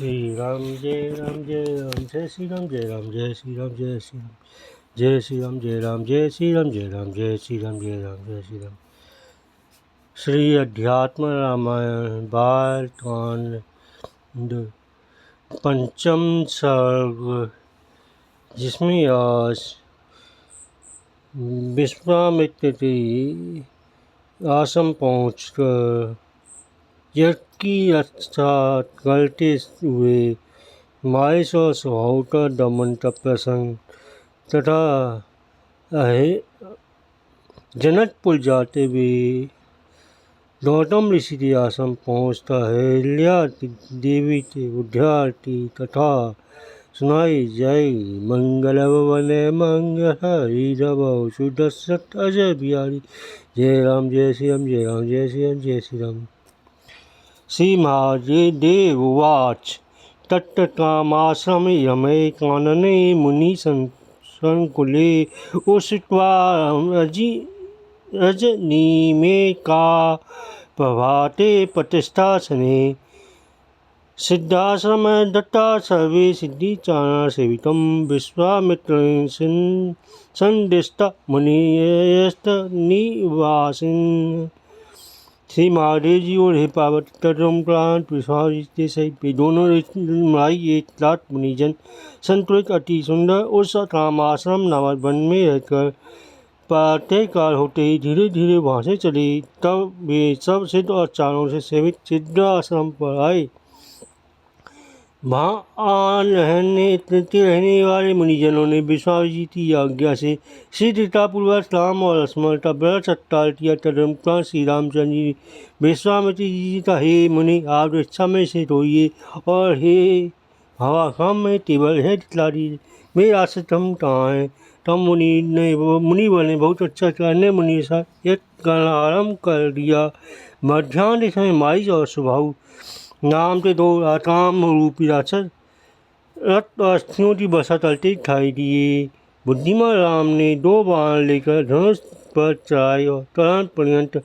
श्री राम जय राम जय राम जय श्री राम जय राम जय श्री राम जय श्री राम जय श्री राम जय राम जय श्री राम जय राम जय श्री राम जय राम जय श्री राम। श्री अध्यात्म रामायण बालकांड पंचम सर्ग, जिसमें आज विश्वामित्र के आश्रम पहुंचकर यज्ञ की अर्थात गलते हुए माइस और स्वभाव का दमन का प्रसंग तथा जनकपुर जाते हुए गौतम ऋषि के आश्रम पहुँचता है। अहिल्या देवी के उद्धार की कथा सुनाई जाएगी। मंगल भवने मंगल हरि रवौ सुदशरथ अजय बिहारी। जय राम जय श्री राम जय राम जय श्री राम जय श्री राम। श्री महादेव उवाच तत्कामाश्रमे रमे कानने मुनि संकुले उषित्वा रजनीमेका प्रभाते प्रतिष्ठासने सिद्धाश्रम दत्ता सर्वे सिद्धिचारण सेवितं विश्वामित्रेण संदिष्ट मुनियस्त निवासिन्। श्री महादेव जी और हे पार्वती तत्प्रांत विश्वामित्र सहित वे दोनों ऋषि एक लाख मुनिजन संतुलित अति सुंदर उस कामाश्रम नामक वन में रहकर प्रातःकाल होते ही धीरे धीरे वहाँ से चले। तब वे सब सिद्ध और चारों से सेवित सिद्धाश्रम पर आए। वहाँ रहने वाले मुनिजनों ने विश्वामित्र जी की आज्ञा से शीघ्रतापूर्वक राम और लक्ष्मण का व्रत सत्कार किया। तदनुसार श्री रामचंद्र जी विश्वामित्र जी का हे मुनि, आप इच्छा में से रोइए और हे हवा काम में केवल है दिखला दीजिए, मेरा आश्रम कहाँ है। तब मुनि बोले बहुत अच्छा करने मुनि के साथ एक करना आरम्भ कर दिया। मध्यान्ह समय माइस और स्वभाव नाम के दो काम रूपी राक्षस रक्त अस्थियों की वर्षा करते दिखाई दिए। बुद्धिमान राम ने दो बाण लेकर धनुष पर चढ़ाए और तुरंत पर्यंत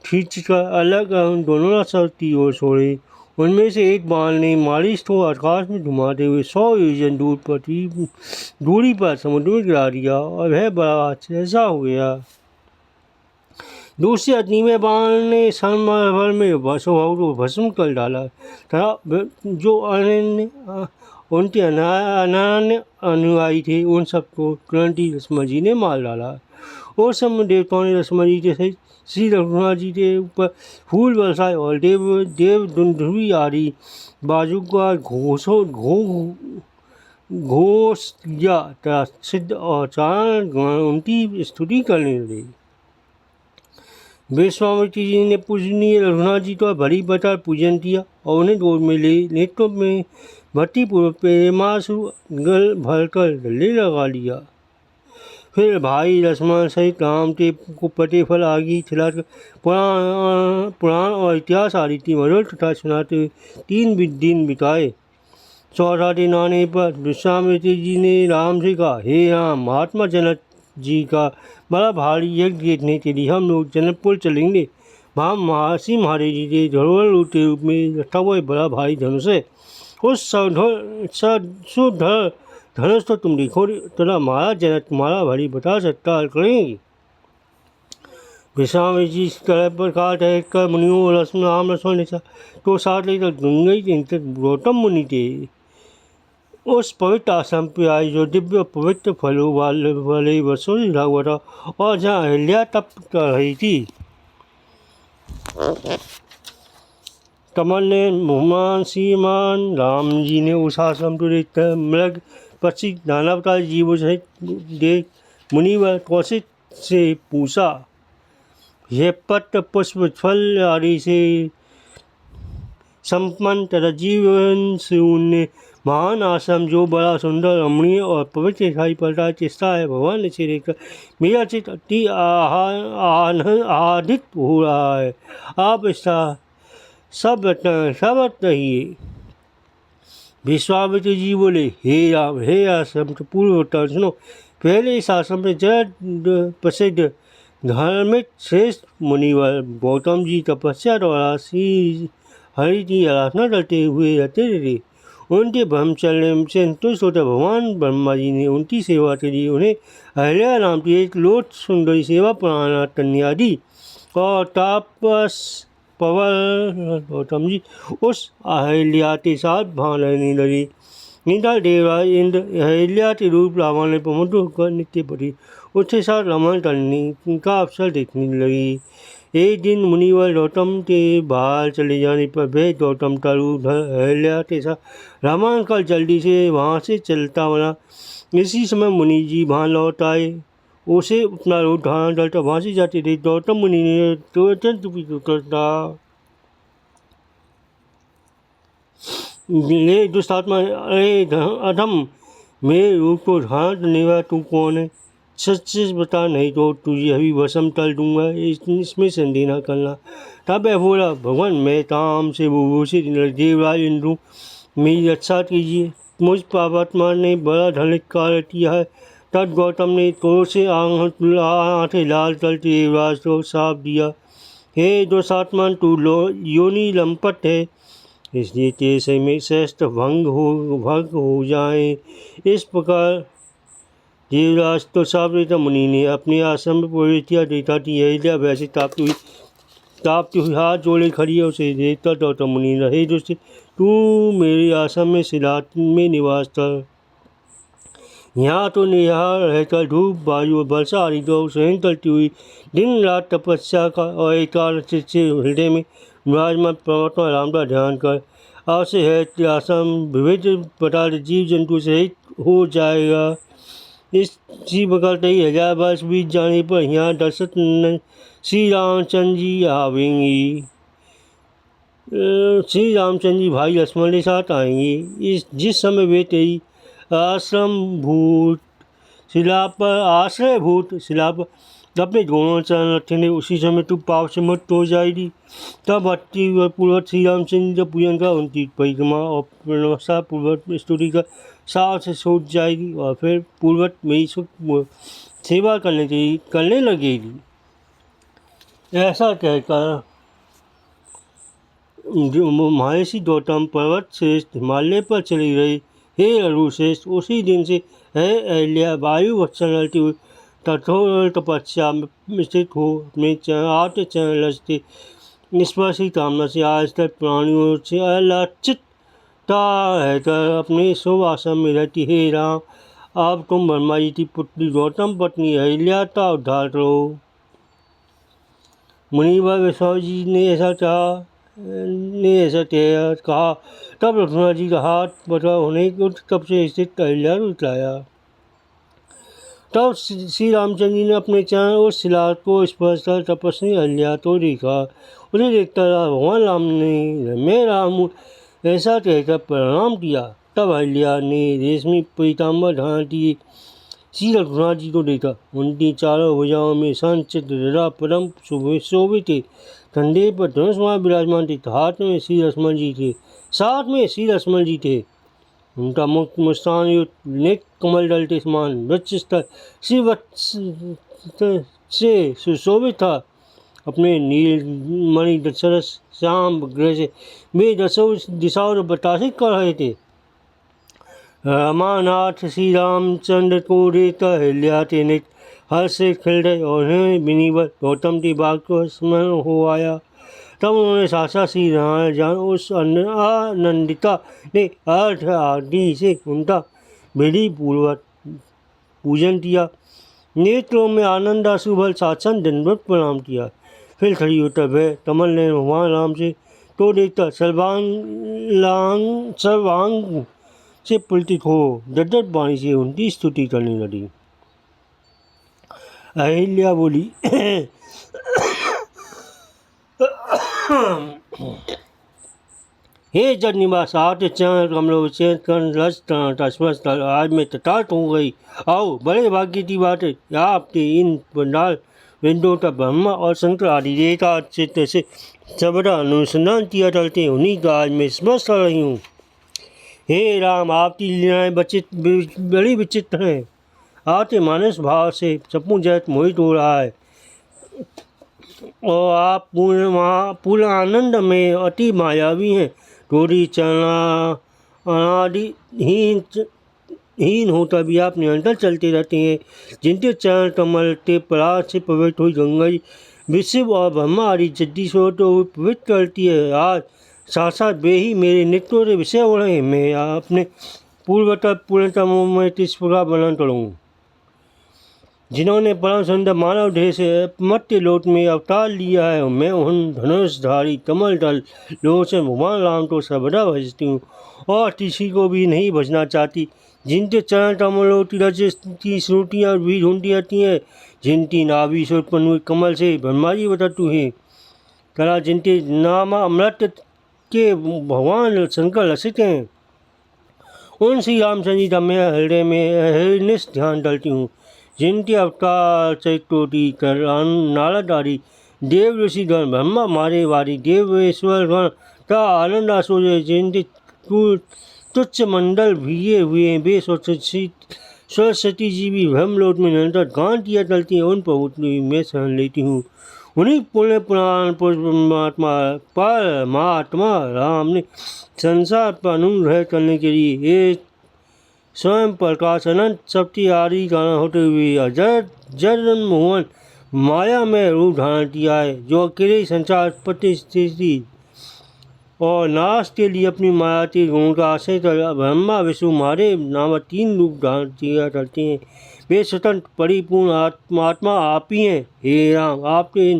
खींचकर अलग दोनों राक्षस की ओर छोड़े। उनमें से एक बाण ने मारिच को आकाश में घुमाते हुए 100 योजन दूरी पर समुद्र में गिरा दिया और वह बड़ा ऐसा हो गया। दूसरे अग्नि में बाण ने क्षण में स्वभाव को भस्म कर डाला तथा जो उनके अनन्य अनुयायी थे उन सबको तुरंत ही लक्ष्मण जी ने मार डाला। और सब देवताओं ने लक्ष्मण जी के सहित श्री रघुनाथ जी के ऊपर फूल बरसाए और देव दुंदुभी आदि बाजू का घोष किया तथा सिद्ध और चारण उनकी स्तुति करने लगे। विश्वामित्र जी ने पूजनीय रघुनाथ जी का भली बता पूजन किया और उन्हें गोद में ले नेत्रों में भक्तिपूर्वक प्रेमाश्रु गल भरकर गले लगा लिया। फिर भाई लक्ष्मण सहित राम के को पटे फल आदि खिलाकर पुराण और इतिहास आदि की मधुर कथा सुनाते 3 दिन बिताए। चौथा दिन आने पर विश्वामित्र जी ने राम से कहा, हे राम, महात्मा जनक जी का बड़ा भारी यज्ञ देखने के लिए हम लोग जनकपुर चलेंगे। वहाँ महर्षि महादेव जी के धरोहर के रूप में रखा हुआ बड़ा भारी धनुष है। उस धनुष तो तुम देखो तथा महाराज जनक तुम्हारा भारी बता सत्कार करेंगे। विश्वामित्र जी इस तरह पर कहा कर मुनियों राम लक्ष्मण तो साथ लेकर गंगा गौतम मुनि थे उस पवित्र आश्रम पे आए जो दिव्य पवित्र फलों वाले वर्षों से ढका हुआ था और जहाँ अहिल्या तप कर रही थी। कमल ने मुहमान श्रीमान राम जी ने उस आश्रम को देखकर मृग पक्षी नाना प्रकार जीवों सहित देख मुनिवर कौशिक से पूछा, यह पत्र पुष्प फल आदि से संपन्न तथा जीवन से उन्हें महान आश्रम जो बड़ा सुंदर रमणीय और पवित्र दिखाई पड़ता है किसका है। भगवान ने इसे देखकर मेरा चित्त अति आह्लादित हो रहा है। आप इसका सब रहिए। विश्वामित्र जी बोले, हे राम, हे आश्रम तो पूर्व उत्तर सुनो। पहले इस आश्रम में जड़ प्रसिद्ध धार्मिक श्रेष्ठ मुनिवर गौतम जी तपस्या द्वारा श्री हरि की आराधना करते हुए रहते थे। उनके ब्रह्मचर्य से संतुष्ट होकर भगवान ब्रह्मा जी ने उनकी सेवा के लिए उन्हें अहिल्या नाम की एक लोट सुंदरी सेवा प्रणाना कन्या दी। और तापस पवन गौतम जी उस अहिल्या के साथ भान रहने लगे। निदान देवराज इंद्र अहिल्या के रूप लावण्य पर मुग्ध होकर नित्य पति उसके साथ रमण करने का अवसर देखने लगी। एक दिन मुनिवर गौतम के बाहर चले जाने पर वे गौतम का रूप अहिल्या के साथ रमण कर जल्दी से वहाँ से चलता बना। इसी समय मुनि जी वहाँ लौट आए। उसे अपना रूप धारण करता वहाँ से जाते थे। गौतम मुनि ने तो अत्यंत करता ले दुष्टात्मा, अरे अधम, मेरे रूप को धारण करने वाला तू कौन है? सच सच बता, नहीं तो तुझे अभी वशम कर दूंगा, इसमें संदेह न करना। तब वह बोला, भगवान मैं काम से विभूषित देवराज इंद्र, मेरी रक्षा कीजिए, मुझ पापात्मा ने बड़ा धनकार किया है। तब गौतम ने क्रोध से आंखें लाल करके देवराज को साफ दिया, हे दुष्टात्मा, तू योनि लंपट है, इसलिए तेरे में श्रेष्ठ भंग हो जाए। इस प्रकार देवराज तो साफ देता मुनि ने अपने आश्रम में प्रवेश किया। देखा कि अहिल्या वैसे तापती हुई हाथ जोड़े खड़ी है। उसे देखता गौतम मुनि ने, हे दुष्ट, तू मेरे आश्रम में शिलात में निवास कर, यहाँ तो निहार रहकर धूप वायु और वर्षा आदि को सहन करती हुई दिन रात तपस्या का और एकाग्र चित्त से हृदय में विराजमान परमात्मा राम का ध्यान कर। आवश्य है कि आश्रम विविध प्रकार जीव जंतु सहित हो जाएगा। इसी प्रकार कई हजार वर्ष बीत जाने पर यहाँ दशरथ श्री रामचंद्र जी आवेंगे। श्री रामचंद्र जी भाई लक्ष्मण के साथ आएंगे। जिस समय वे तेरी आश्रयभूत शिला पर अपने दोनों चरण रखेंगे, उसी समय तू पाप से मुक्त हो जाएगी। तब भक्ति पूर्वक श्री रामचंद्र का पूजन कर उनकी परिक्रमा और प्रशंसा पूर्वक स्तुति कर साथ से सूझ जाएगी और फिर पूर्वक मेरी सेवा करने लगेगी। ऐसा कहकर महर्षि गौतम पर्वत श्रेष्ठ हिमालय पर चली गई। हे अरुश्रेष्ठ, उसी दिन से है अहिल्या वायु वत्सल रहती हुई कठोर तपस्या में स्थित हो अपने आठ चरण लचते स्पर्शी कामना से आज तक प्राणियों से अलचित रहकर अपने शुभ आश्रम में रहती। हे राम, अब तुम ब्रह्मा जी की पुत्री गौतम पत्नी अहिल्या का उद्धार करो। मुनिवर विश्वामित्र जी ने ऐसा कहा। तब लक्ष्मण जी का हाथ पकड़ा होने तब से स्थित अहिल्या को उठाया। तब श्री रामचंद्र जी ने अपने चरण उस शिला को स्पर्श कर तपस्वी अहिल्या को देखा। उन्हें देखता रहा। भगवान राम ने मैं राम हूँ ऐसा कहकर प्रणाम किया। तब अहिल्या ने रेशमी पीताम्बर धारण किए श्री रघुनाथ जी को देखा। उनकी चारों भुजाओं में संचित हृदय परम शोभित थे। कंधे पर धनुष विराजमान थे। हाथ में श्री लक्ष्मण जी थे, साथ में श्री लक्ष्मण जी थे। उनका मुक्त मुस्कान युक्त नेक कमल दल के समान वक्षस्थल श्री वत्स से सुशोभित था। अपने नील मणि दशरथ श्याम ग्रह से वे दसों दिशाओं को प्रकाशित कर रहे थे। रमानाथ श्री रामचंद्र को देखकर अहिल्या के नेत्र हर्ष से खिल गए और उन्हें विनिवर गौतम की बात को स्मरण हो आया। तब उन्होंने साक्षात श्री नारायण उस आनंदिता ने अर्थ आदि से उनका विधि पूर्वक पूजन किया। नेत्रों में आनंद आंसुभर साक्षात दंडवत प्रणाम किया। फिर खड़ी होकर वह कमल ने भगवान राम से तो देखकर सर्वांग से पुलकित हो दद्दत वाणी से उनकी स्तुति करने लगी। अहिल्या बोली, हे जगनिवास, आठ चरण कमलों से आज मैं तथार्थ हो गई। आओ, बड़े भाग्य की बात है। आपके इन पंडाल वेदों का ब्रह्मा और शंकर आदि देवता चित्त से सर्वदा अनुसंधान किया चलते हैं, उन्हीं का आज मैं स्मरण कर रही हूँ। हे राम, आपकी लीलाएं बड़ी विचित्र हैं। आपके मानस भाव से सपू जगत मोहित हो रहा है और आप पूर्ण आनंद में अति मायावी हैं। थोड़ी चलना हीन होता भी आप निरंतर चलते रहते हैं। जिनके चरण कमल के पराग से पवित्र हुई गंगा जी विश्व और ब्रह्मा आदि जद्दी स्रोतों को पवित्र करती है। आज साक्षात वे ही मेरे नित्य के विषय हो रहे हैं। मैं अपने पूर्णतः में इस प्रकार वर्णन करूँ, जिन्होंने परम सुंदर मानव देह से मर्त्य लोक में अवतार लिया है। मैं उन धनुषधारी कमल दल लोगों से भगवान राम को सर्वदा भजती हूँ और किसी को भी नहीं भजना चाहती। जिनके चरण कमलों की श्रुतियाँ भी ढूंढती रहती हैं, जिनकी नाभि से उत्पन्न हुई कमल से ब्रह्मा जी बततु हैं, कला जिनके नाम अमृत के भगवान शंकर लसित हैं, उन श्री रामचंद्र जी का मैं हृदय में हृनिश ध्यान डालती हूँ। जिनके अवतार चैत्रोटी कर नारद आदि देव ऋषिगण ब्रह्मा मारे वारी देवेश्वर गण का आनंद आसुर, जिनके तुच्छ मंडल भीगे हुए हैं, वे सरस्वती जी भी ब्रह्मलोक में निरंतर गान किया चलती हैं। उन प्रभु मैं शरण लेती हूँ। उन्हीं पुण्य पुराण परमात्मा राम ने संसार पर अनुग्रह करने के लिए ये स्वयं प्रकाश अनंत शक्ति आदि गाना होते हुए जन मोहन माया में रूप धारण किया है, जो अकेले संसार स्थिति और नाश के लिए अपनी माया के गुणों का आश्रय कर ब्रह्मा विष्णु महादेव नामक 3 रूप धारण किया करते हैं। वे स्वतंत्र परिपूर्ण आत्मा आप ही हैं। हे राम, आपके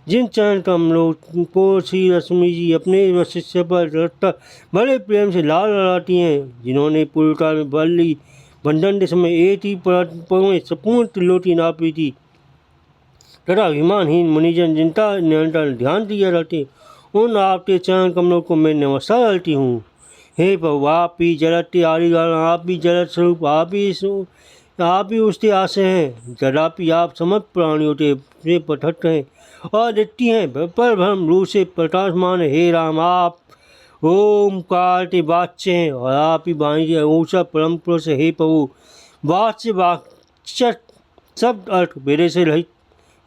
जिन चरण कमलों को श्री रश्मि जी अपने वशिष्य पर रखकर बड़े प्रेम से लाल लड़ाती हैं, जिन्होंने पूर्व काल में बल्ली बंधन के समय एक ही पग में संपूर्ण त्रिलोकी नापी थी तथा अभिमानहीन मुनिजन जिनका निरंतर ध्यान दिया रहते, उन आपके चरण कमलों को मैं नमस्कार करती हूँ। हे प्रभु, आप ही जगत के आदिकारण, आप ही जगत स्वरूप, आप ही उसके आशय हैं। तथापि आप समस्त प्राणियों से पृथक हैं और दिखती हैं, पर ब्रह्म रूप से प्रकाशमान। हे राम, आप ओमकार के वाच्य हैं और आप ही वाणी के ऊषा परम पुरुष। हे प्रभु, वाच्य शब्द अर्थ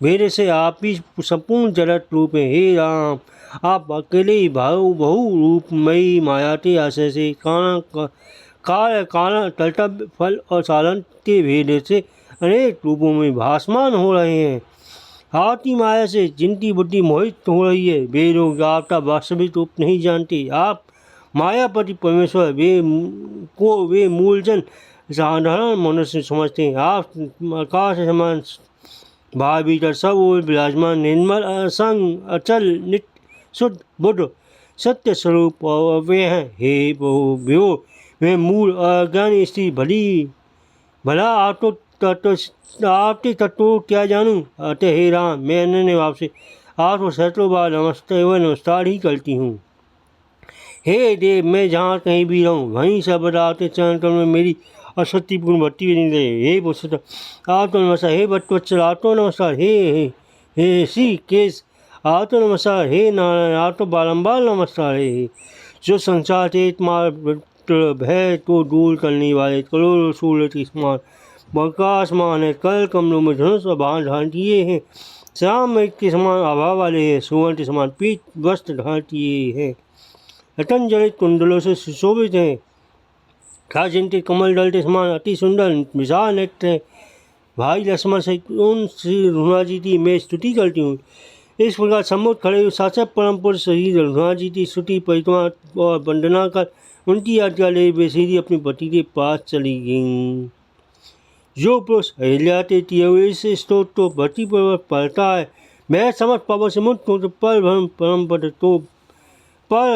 भेद से आप ही संपूर्ण जगत रूप हैं। हे राम, आप अकेले ही बहु रूपमयी माया के आशय से कारण कर्तव्य फल और साधन के भेद से अनेक रूपों में भासमान हो रहे हैं। हाथी माया से जिनकी बुद्धि मोहित हो रही है, वे लोग आपका वास्तविक रूप नहीं जानते। आप मायापति परमेश्वर वे मूलजन साधारण मनुष्य समझते हैं। आप आकाश समान भाव भीतर सब ओर विराजमान निर्मल असंग अचल नित्य शुद्ध बुद्ध सत्य स्वरूप और वे हैं। हे प्रभु, वे मूल अज्ञानी स्त्री भला आपके तत्व क्या जानूँ। अतः हे राम, मैं अन्य भाव से आपको सैकड़ों बार नमस्ते व नमस्कार ही करती हूँ। हे देव, मैं जहाँ कहीं भी रहूँ वहीं सर्वदा आपके चरण कमल में मेरी अशक्तिपूर्ण भक्ति बनी रहे। हे पुरुषोत्तम, आपको नमस्कार। हे भट्टवत्सल, आपको नमस्कार। हे श्री केश, आपको नमस्कार। हे नारायण, आपको बारंबार नमस्कार। हे जो संसार से भय को दूर करने वाले करोड़ों सूर्य के समान प्रकाशमान है, कल कमलों में धनुष और बाण धारण किए हैं, श्याम मेघ के समान आभा वाले हैं, सुवर्ण के समान पीत वस्त्र धारण किए हैं, रतन जड़ित कुंडलों से सुशोभित हैं, था जिनके कमल दल के समान अति सुंदर विशाल नेत्र हैं। भाई लक्ष्मण से उन श्री रघुनाथ जी की मैं स्तुति करती हूँ। इस प्रकार सम्मुख खड़े हुए शासक परम पुरुष श्री रघुनाथ जी की स्तुति परिक्रमा और वंदना कर उनकी आज्ञा ले वे सीधी अपनी पति के पास चली गईं। जो पुरुष अहिल्या के किए हुए इस स्तोत्र को भक्तिपूर्वक पढ़ता है, मैं समझ पापों से मुक्त हो पर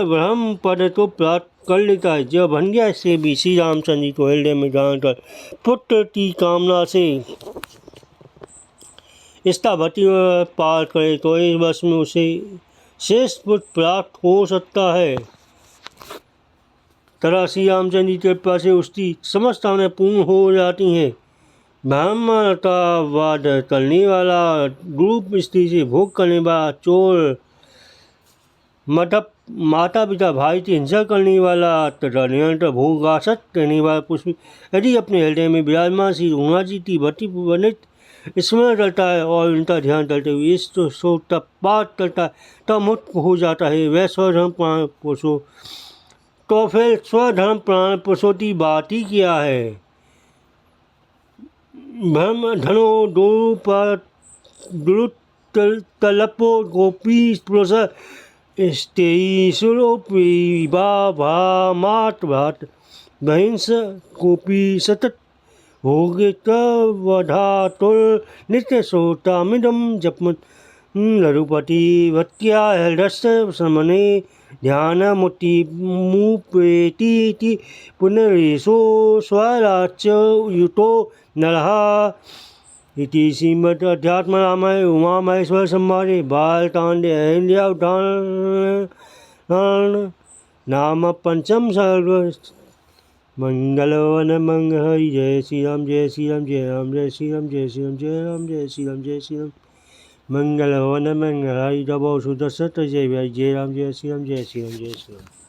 ब्रह्म पद को प्राप्त कर लेता है। जब भंग्या से भी श्री रामचंद्र जी को हृदय में जानकर पुत्र की कामना से इसका भक्ति पार करे तो इस वर्ष में उसे श्रेष्ठ पुत्र प्राप्त हो सकता है। तथा श्री रामचंद्र जी के कृपा से उसकी समस्त कामनाएं पूर्ण हो जाती हैं। ब्राह्मणतावाद करने वाला, ग्रुप स्त्री से भोग करने वाला, चोर, माता पिता भाई की हिंसा करने वाला तथा निरंतर भोगासक्त रहने वाला पुरुष यदि अपने हृदय में विराजमान श्री रघुनाथ जी की भक्ति वर्णित स्मरण करता है और उनका ध्यान करते हुए इस पाठ करता है तब मुक्त हो जाता है। वह स्वधर्म पुरुषों तो फिर स्वधर्म प्राण प्रसूति बात ही क्या है। ब्रह्म धनो दो पर तलपो गोपी पुरुष स्तेईसुरोपी भा मात भात बहिंस गोपी सतत भोगित वधातुर नित्य सोतामिदम जपमत लरुपति भक्त्या हृदस्य समने ध्यान मुति मुपेति पुनरेशो स्वराच्य युतो नरः इति श्रीमद् अध्यात्म रामायण उमा महेश्वर संवादे बालकांडे अहिल्यावतारण नाम पंचम सर्ग। मंगलवन मंगल हरि जय श्री राम जय श्री राम जय राम जय श्री राम जय श्री राम जय राम जय श्री राम जय श्री राम। मंगलवन मंगल हरि जब सुदर्शत जय जय राम जय श्री राम जय श्री राम जय श्री राम।